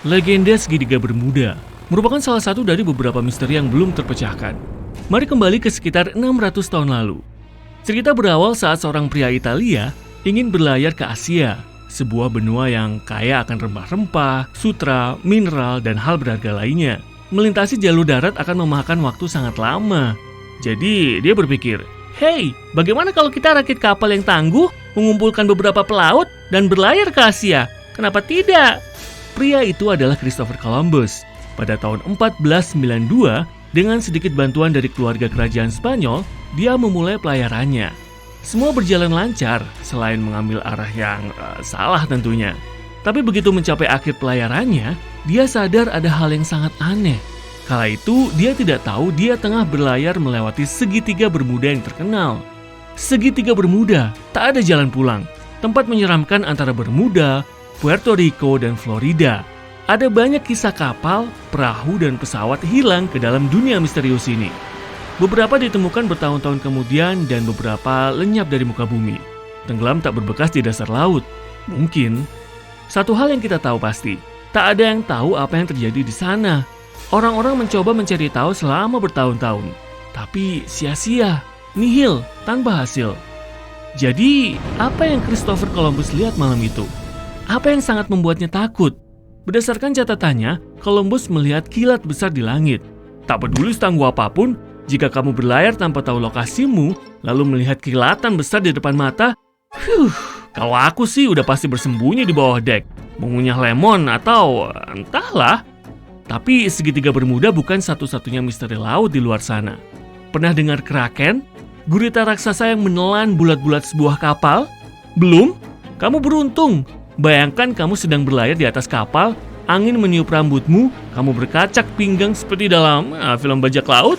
Legenda segitiga Bermuda merupakan salah satu dari beberapa misteri yang belum terpecahkan. Mari kembali ke sekitar 600 tahun lalu. Cerita berawal saat seorang pria Italia ingin berlayar ke Asia, sebuah benua yang kaya akan rempah-rempah, sutra, mineral, dan hal berharga lainnya. Melintasi jalur darat akan memakan waktu sangat lama. Jadi dia berpikir, "Hey, bagaimana kalau kita rakit kapal yang tangguh, mengumpulkan beberapa pelaut, dan berlayar ke Asia? Kenapa tidak?" Pria itu adalah Christopher Columbus. Pada tahun 1492, dengan sedikit bantuan dari keluarga kerajaan Spanyol, dia memulai pelayarannya. Semua berjalan lancar, selain mengambil arah yang salah tentunya. Tapi begitu mencapai akhir pelayarannya, dia sadar ada hal yang sangat aneh. Kala itu, dia tidak tahu dia tengah berlayar melewati segitiga Bermuda yang terkenal. Segitiga Bermuda, tak ada jalan pulang. Tempat menyeramkan antara Bermuda, Puerto Rico, dan Florida. Ada banyak kisah kapal, perahu, dan pesawat hilang ke dalam dunia misterius ini. Beberapa ditemukan bertahun-tahun kemudian dan beberapa lenyap dari muka bumi. Tenggelam tak berbekas di dasar laut. Mungkin. Satu hal yang kita tahu pasti, tak ada yang tahu apa yang terjadi di sana. Orang-orang mencoba mencari tahu selama bertahun-tahun. Tapi sia-sia, nihil, tanpa hasil. Jadi, apa yang Christopher Columbus lihat malam itu? Apa yang sangat membuatnya takut? Berdasarkan catatannya, Columbus melihat kilat besar di langit. Tak peduli setangguh apapun, jika kamu berlayar tanpa tahu lokasimu, lalu melihat kilatan besar di depan mata, kalau aku sih udah pasti bersembunyi di bawah dek, mengunyah lemon atau entahlah. Tapi segitiga Bermuda bukan satu-satunya misteri laut di luar sana. Pernah dengar Kraken? Gurita raksasa yang menelan bulat-bulat sebuah kapal? Belum? Kamu beruntung. Bayangkan kamu sedang berlayar di atas kapal, angin meniup rambutmu, kamu berkacak pinggang seperti dalam film bajak laut.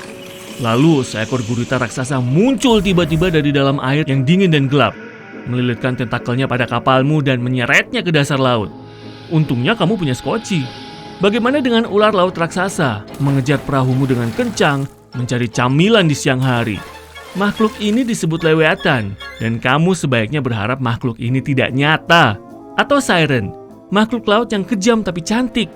Lalu seekor gurita raksasa muncul tiba-tiba dari dalam air yang dingin dan gelap, melilitkan tentakelnya pada kapalmu dan menyeretnya ke dasar laut. Untungnya kamu punya skoci. Bagaimana dengan ular laut raksasa, mengejar perahumu dengan kencang, mencari camilan di siang hari? Makhluk ini disebut leweatan, dan kamu sebaiknya berharap makhluk ini tidak nyata. Atau siren, makhluk laut yang kejam tapi cantik.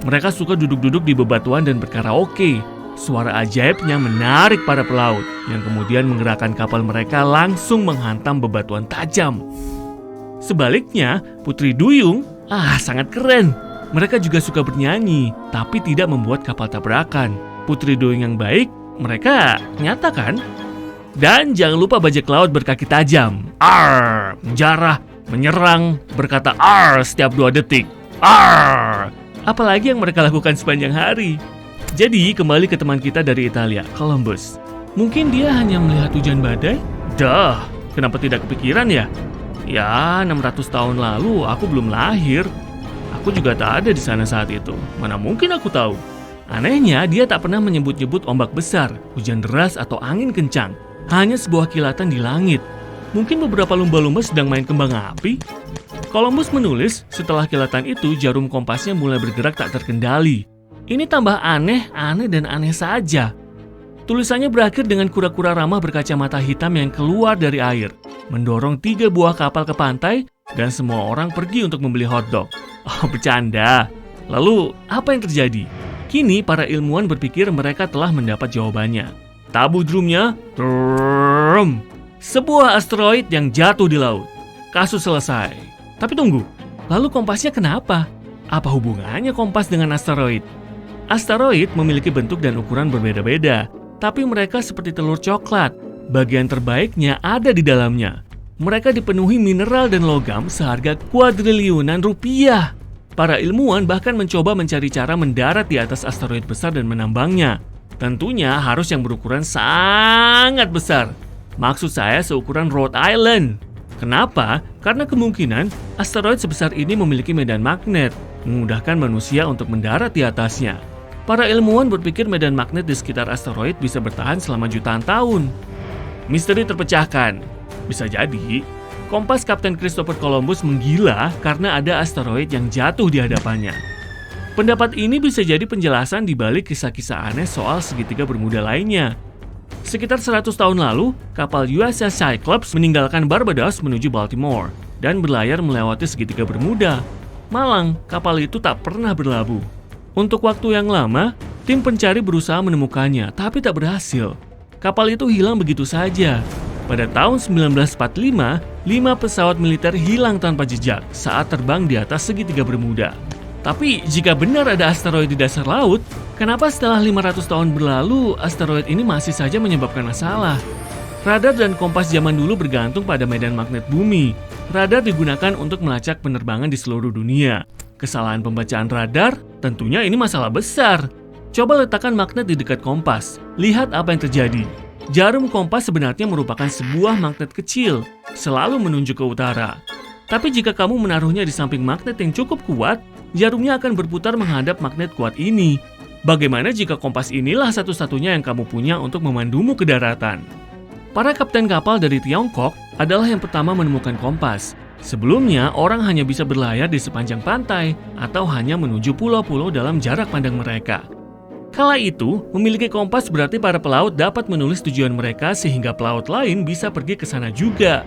Mereka suka duduk-duduk di bebatuan dan berkaraoke. Suara ajaibnya menarik para pelaut, yang kemudian menggerakkan kapal mereka langsung menghantam bebatuan tajam. Sebaliknya, Putri Duyung, sangat keren. Mereka juga suka bernyanyi, tapi tidak membuat kapal tabrakan. Putri Duyung yang baik, mereka nyata kan? Dan jangan lupa bajak laut berkaki tajam. Arr, menjarah, menyerang, berkata "arr" setiap 2 detik. Arr! Apalagi yang mereka lakukan sepanjang hari. Jadi, kembali ke teman kita dari Italia, Columbus. Mungkin dia hanya melihat hujan badai? Kenapa tidak kepikiran ya? Ya, 600 tahun lalu aku belum lahir. Aku juga tak ada di sana saat itu. Mana mungkin aku tahu. Anehnya, dia tak pernah menyebut-nyebut ombak besar, hujan deras, atau angin kencang. Hanya sebuah kilatan di langit. Mungkin beberapa lumba-lumba sedang main kembang api. Columbus menulis, setelah kilatan itu jarum kompasnya mulai bergerak tak terkendali. Ini tambah aneh dan aneh saja. Tulisannya berakhir dengan kura-kura ramah berkacamata hitam yang keluar dari air, mendorong 3 buah kapal ke pantai, dan semua orang pergi untuk membeli hotdog. Oh, bercanda. Lalu, apa yang terjadi? Kini para ilmuwan berpikir mereka telah mendapat jawabannya. Tabu drumnya, sebuah asteroid yang jatuh di laut. Kasus selesai. Tapi tunggu, lalu kompasnya kenapa? Apa hubungannya kompas dengan asteroid? Asteroid memiliki bentuk dan ukuran berbeda-beda, tapi mereka seperti telur coklat. Bagian terbaiknya ada di dalamnya. Mereka dipenuhi mineral dan logam seharga kuadriliunan rupiah. Para ilmuwan bahkan mencoba mencari cara mendarat di atas asteroid besar dan menambangnya. Tentunya harus yang berukuran sangat besar. Maksud saya seukuran Rhode Island. Kenapa? Karena kemungkinan asteroid sebesar ini memiliki medan magnet, memudahkan manusia untuk mendarat di atasnya. Para ilmuwan berpikir medan magnet di sekitar asteroid bisa bertahan selama jutaan tahun. Misteri terpecahkan. Bisa jadi, kompas Kapten Christopher Columbus menggila karena ada asteroid yang jatuh di hadapannya. Pendapat ini bisa jadi penjelasan di balik kisah-kisah aneh soal segitiga Bermuda lainnya. Sekitar 100 tahun lalu, kapal USS Cyclops meninggalkan Barbados menuju Baltimore dan berlayar melewati segitiga Bermuda. Malang, kapal itu tak pernah berlabuh. Untuk waktu yang lama, tim pencari berusaha menemukannya, tapi tak berhasil. Kapal itu hilang begitu saja. Pada tahun 1945, 5 pesawat militer hilang tanpa jejak saat terbang di atas segitiga Bermuda. Tapi jika benar ada asteroid di dasar laut, kenapa setelah 500 tahun berlalu, asteroid ini masih saja menyebabkan masalah? Radar dan kompas zaman dulu bergantung pada medan magnet bumi. Radar digunakan untuk melacak penerbangan di seluruh dunia. Kesalahan pembacaan radar, tentunya ini masalah besar. Coba letakkan magnet di dekat kompas. Lihat apa yang terjadi. Jarum kompas sebenarnya merupakan sebuah magnet kecil, selalu menunjuk ke utara. Tapi jika kamu menaruhnya di samping magnet yang cukup kuat, jarumnya akan berputar menghadap magnet kuat ini. Bagaimana jika kompas inilah satu-satunya yang kamu punya untuk memandumu ke daratan? Para kapten kapal dari Tiongkok adalah yang pertama menemukan kompas. Sebelumnya, orang hanya bisa berlayar di sepanjang pantai atau hanya menuju pulau-pulau dalam jarak pandang mereka. Kala itu, memiliki kompas berarti para pelaut dapat menulis tujuan mereka sehingga pelaut lain bisa pergi ke sana juga.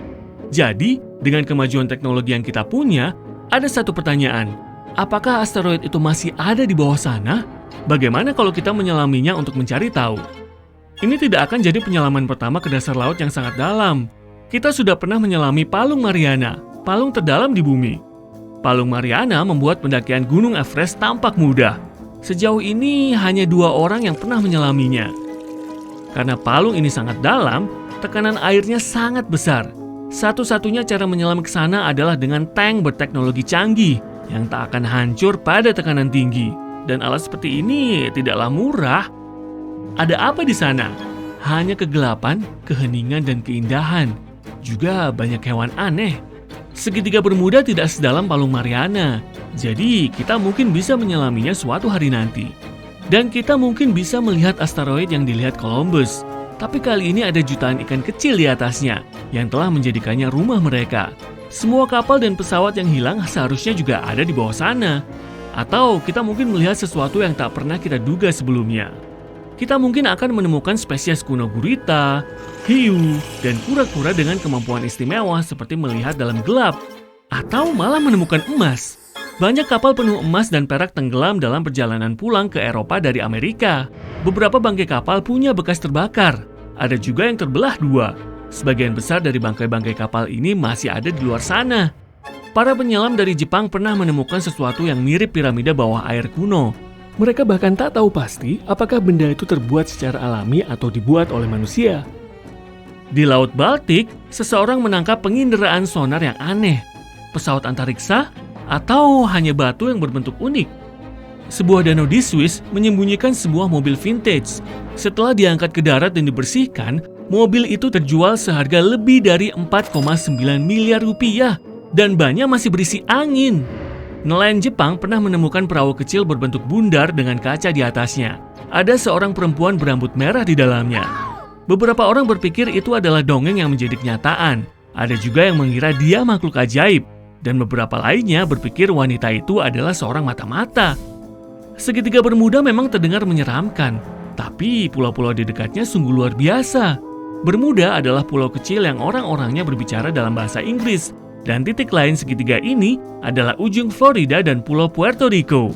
Jadi, dengan kemajuan teknologi yang kita punya, ada satu pertanyaan. Apakah asteroid itu masih ada di bawah sana? Bagaimana kalau kita menyelaminya untuk mencari tahu? Ini tidak akan jadi penyelaman pertama ke dasar laut yang sangat dalam. Kita sudah pernah menyelami Palung Mariana, palung terdalam di bumi. Palung Mariana membuat pendakian Gunung Everest tampak mudah. Sejauh ini hanya 2 orang yang pernah menyelaminya. Karena palung ini sangat dalam, tekanan airnya sangat besar. Satu-satunya cara menyelam ke sana adalah dengan tank berteknologi canggih yang tak akan hancur pada tekanan tinggi. Dan alat seperti ini tidaklah murah. Ada apa di sana? Hanya kegelapan, keheningan, dan keindahan. Juga banyak hewan aneh. Segitiga Bermuda tidak sedalam Palung Mariana, jadi kita mungkin bisa menyelaminya suatu hari nanti. Dan kita mungkin bisa melihat asteroid yang dilihat Columbus. Tapi kali ini ada jutaan ikan kecil di atasnya, yang telah menjadikannya rumah mereka. Semua kapal dan pesawat yang hilang seharusnya juga ada di bawah sana. Atau kita mungkin melihat sesuatu yang tak pernah kita duga sebelumnya. Kita mungkin akan menemukan spesies kuno gurita, hiu, dan kura-kura dengan kemampuan istimewa seperti melihat dalam gelap. Atau malah menemukan emas. Banyak kapal penuh emas dan perak tenggelam dalam perjalanan pulang ke Eropa dari Amerika. Beberapa bangkai kapal punya bekas terbakar. Ada juga yang terbelah 2. Sebagian besar dari bangkai-bangkai kapal ini masih ada di luar sana. Para penyelam dari Jepang pernah menemukan sesuatu yang mirip piramida bawah air kuno. Mereka bahkan tak tahu pasti apakah benda itu terbuat secara alami atau dibuat oleh manusia. Di Laut Baltik, seseorang menangkap penginderaan sonar yang aneh. Pesawat antariksa atau hanya batu yang berbentuk unik. Sebuah danau di Swiss menyembunyikan sebuah mobil vintage. Setelah diangkat ke darat dan dibersihkan, mobil itu terjual seharga lebih dari 4,9 miliar rupiah dan bannya masih berisi angin. Nelayan Jepang pernah menemukan perahu kecil berbentuk bundar dengan kaca di atasnya. Ada seorang perempuan berambut merah di dalamnya. Beberapa orang berpikir itu adalah dongeng yang menjadi kenyataan. Ada juga yang mengira dia makhluk ajaib. Dan beberapa lainnya berpikir wanita itu adalah seorang mata-mata. Segitiga Bermuda memang terdengar menyeramkan. Tapi pulau-pulau di dekatnya sungguh luar biasa. Bermuda adalah pulau kecil yang orang-orangnya berbicara dalam bahasa Inggris. Dan titik lain segitiga ini adalah ujung Florida dan Pulau Puerto Rico.